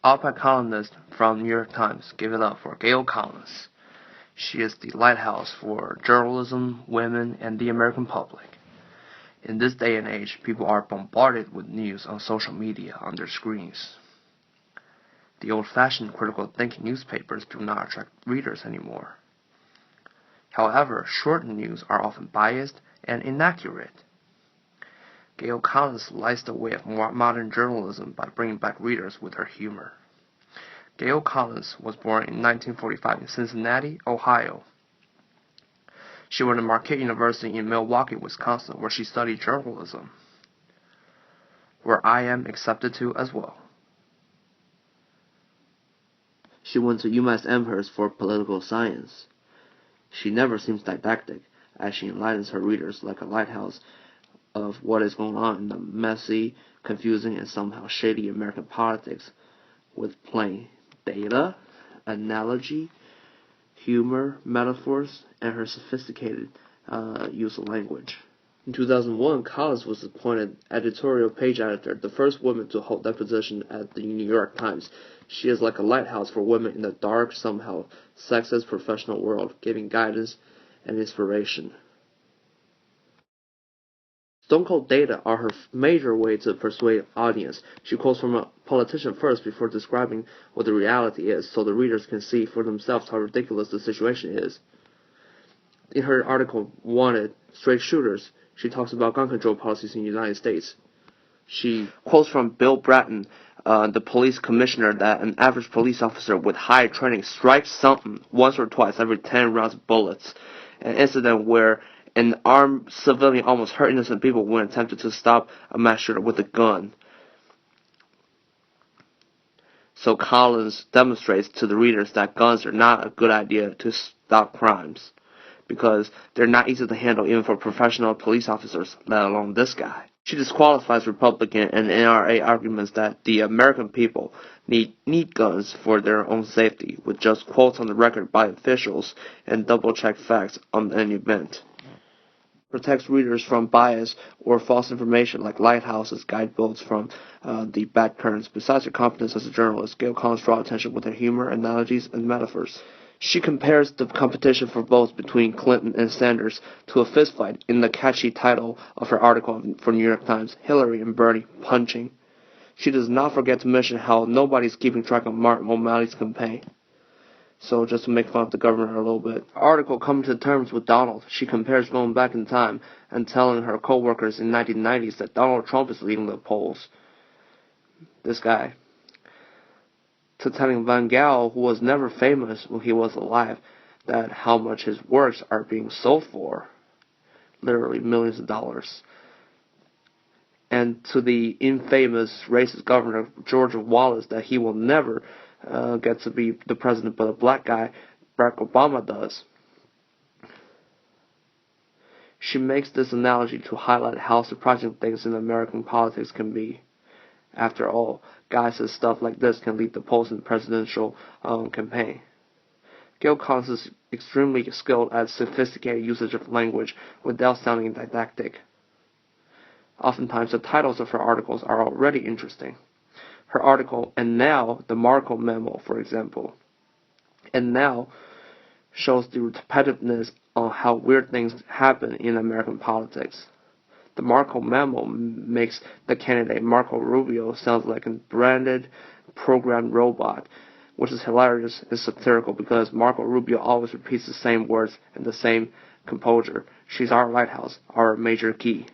Op-ed columnist from New York Times. Give it up for Gail Collins. She is the lighthouse for journalism, women, and the American public. In this day and age, people are bombarded with news on social media on their screens. The old-fashioned critical thinking newspapers do not attract readers anymore. However, short news are often biased and inaccurate. Gail Collins lights the way of modern journalism by bringing back readers with her humor. Gail Collins was born in 1945 in Cincinnati, Ohio. She went to Marquette University in Milwaukee, Wisconsin, where she studied journalism, where I am accepted to as well. She went to UMass Amherst for political science. She never seems didactic, as she enlightens her readers like a lighthouse of what is going on in the messy, confusing, and somehow shady American politics with plain data, analogy, humor, metaphors, and her sophisticated use of language. In 2001, Collins was appointed editorial page editor, the first woman to hold that position at the New York Times. She is like a lighthouse for women in the dark, somehow sexist professional world, giving guidance and inspiration. Stone-cold data are her major way to persuade audience. She quotes from a politician first before describing what the reality is, so the readers can see for themselves how ridiculous the situation is. In her article, Wanted, Straight Shooters, she talks about gun control policies in the United States. She quotes from Bill Bratton, the police commissioner, that an average police officer with high training strikes something once or twice every 10 rounds of bullets. An incident where an armed civilian almost hurt innocent people when attempted to stop a mass shooter with a gun. So Collins demonstrates to the readers that guns are not a good idea to stop crimes, because they're not easy to handle even for professional police officers, let alone this guy. She disqualifies Republican and NRA arguments that the American people need guns for their own safety, with just quotes on the record by officials and double-check facts on any event. Protects readers from bias or false information like lighthouses, guidebooks from the bad currents. Besides her competence as a journalist, Gail Collins draws attention with her humor, analogies, and metaphors. She compares the competition for votes between Clinton and Sanders to a fistfight in the catchy title of her article for New York Times, Hillary and Bernie Punching. She does not forget to mention how nobody's keeping track of Martin O'Malley's campaign. So just to make fun of the governor a little bit. Her article, Coming to Terms with Donald, she compares going back in time and telling her co-workers in the 1990s that Donald Trump is leading the polls. This guy. To telling Van Gaal, who was never famous when he was alive, that how much his works are being sold for. Literally millions of dollars. And to the infamous racist governor, George Wallace, that he will never get to be the president, but a black guy, Barack Obama, does. She makes this analogy to highlight how surprising things in American politics can be. After all, guys and stuff like this can lead the polls in the presidential campaign. Gail Collins is extremely skilled at sophisticated usage of language without sounding didactic. Oftentimes, the titles of her articles are already interesting. Her article, And Now, the Marco Memo, for example. And Now shows the repetitiveness on how weird things happen in American politics. The Marco Memo makes the candidate Marco Rubio sound like a branded, programmed robot, which is hilarious and satirical because Marco Rubio always repeats the same words and the same composure. She's our lighthouse, our major key.